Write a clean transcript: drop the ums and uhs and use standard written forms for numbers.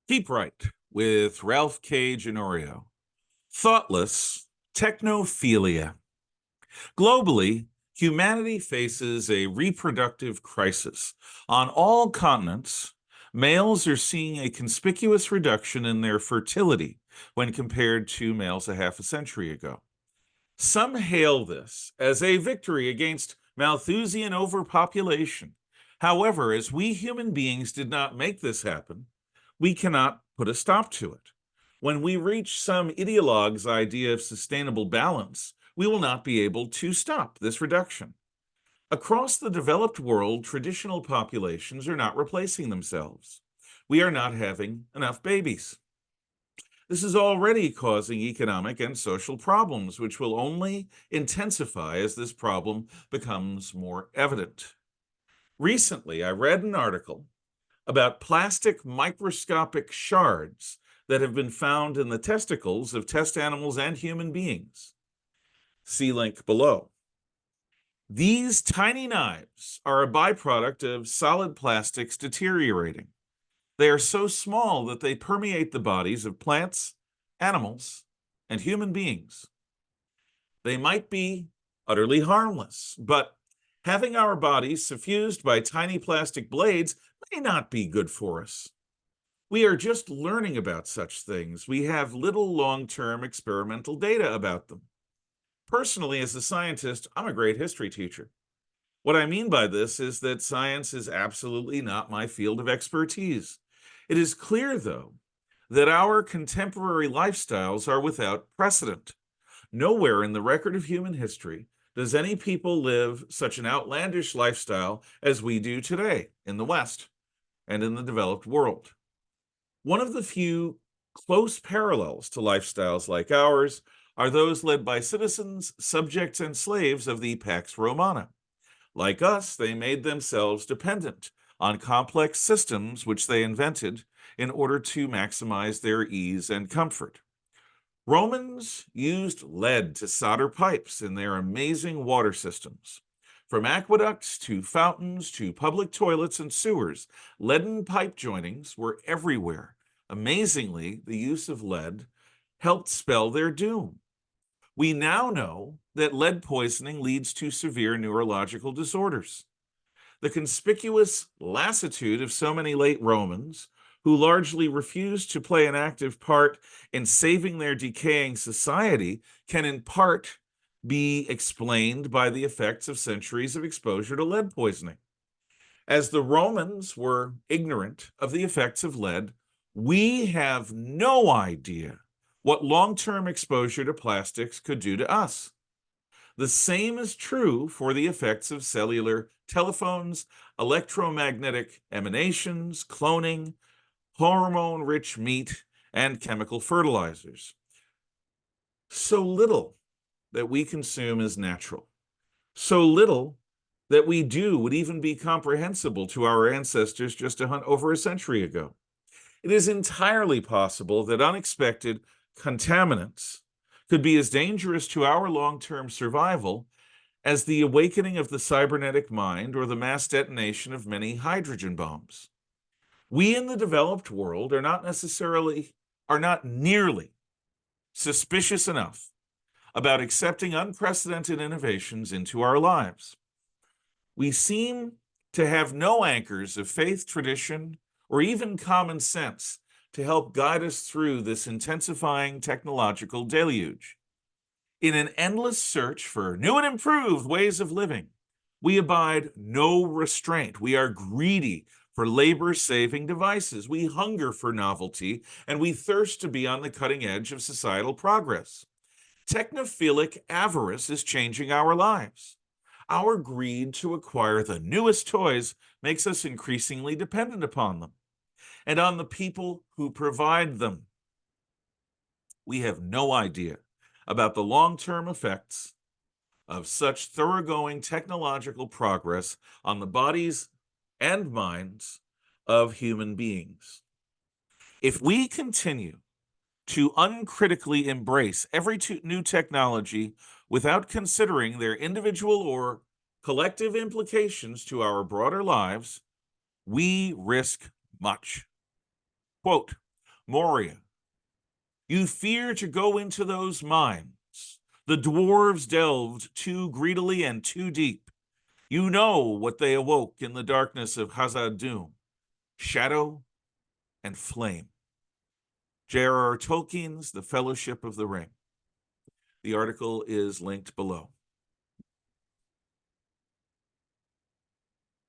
Keep Right with Ralph K. Ginorio. Thoughtless Technophilia. Globally, humanity faces a reproductive crisis. On all continents, males are seeing a conspicuous reduction in their fertility when compared to males a half a century ago. Some hail this as a victory against Malthusian overpopulation. However, as we human beings did not make this happen, we cannot put a stop to it. When we reach some ideologue's idea of sustainable balance, we will not be able to stop this reduction. Across the developed world, traditional populations are not replacing themselves. We are not having enough babies. This is already causing economic and social problems, which will only intensify as this problem becomes more evident. Recently, I read an article about plastic microscopic shards that have been found in the testicles of test animals and human beings. See link below. These tiny knives are a byproduct of solid plastics deteriorating. They are so small that they permeate the bodies of plants, animals, and human beings. They might be utterly harmless, but having our bodies suffused by tiny plastic blades may not be good for us. We are just learning about such things. We have little long-term experimental data about them. Personally, as a scientist, I'm a great history teacher. What I mean by this is that science is absolutely not my field of expertise. It is clear, though, that our contemporary lifestyles are without precedent. Nowhere in the record of human history does any people live such an outlandish lifestyle as we do today in the West and in the developed world. One of the few close parallels to lifestyles like ours are those led by citizens, subjects, and slaves of the Pax Romana. Like us, they made themselves dependent on complex systems which they invented in order to maximize their ease and comfort. Romans used lead to solder pipes in their amazing water systems. From aqueducts to fountains to public toilets and sewers, leaden pipe joinings were everywhere. Amazingly, the use of lead helped spell their doom. We now know that lead poisoning leads to severe neurological disorders. The conspicuous lassitude of so many late Romans, who largely refused to play an active part in saving their decaying society, can in part be explained by the effects of centuries of exposure to lead poisoning. As the Romans were ignorant of the effects of lead, we have no idea what long-term exposure to plastics could do to us. The same is true for the effects of cellular telephones, electromagnetic emanations, cloning, hormone-rich meat, and chemical fertilizers. So little that we consume is natural. So little that we do would even be comprehensible to our ancestors just over a century ago. It is entirely possible that unexpected contaminants could be as dangerous to our long-term survival as the awakening of the cybernetic mind or the mass detonation of many hydrogen bombs. We in the developed world are not nearly suspicious enough about accepting unprecedented innovations into our lives. We seem to have no anchors of faith, tradition, or even common sense to help guide us through this intensifying technological deluge. In an endless search for new and improved ways of living, we abide no restraint. We are greedy for labor-saving devices. We hunger for novelty, and we thirst to be on the cutting edge of societal progress. Technophilic avarice is changing our lives. Our greed to acquire the newest toys makes us increasingly dependent upon them and on the people who provide them. We have no idea about the long-term effects of such thoroughgoing technological progress on the bodies and minds of human beings. If we continue to uncritically embrace every new technology without considering their individual or collective implications to our broader lives, we risk much. Quote, Moria. You fear to go into those mines. The dwarves delved too greedily and too deep. You know what they awoke in the darkness of Khazad-dûm: shadow and flame. J.R.R. Tolkien's The Fellowship of the Ring. The article is linked below.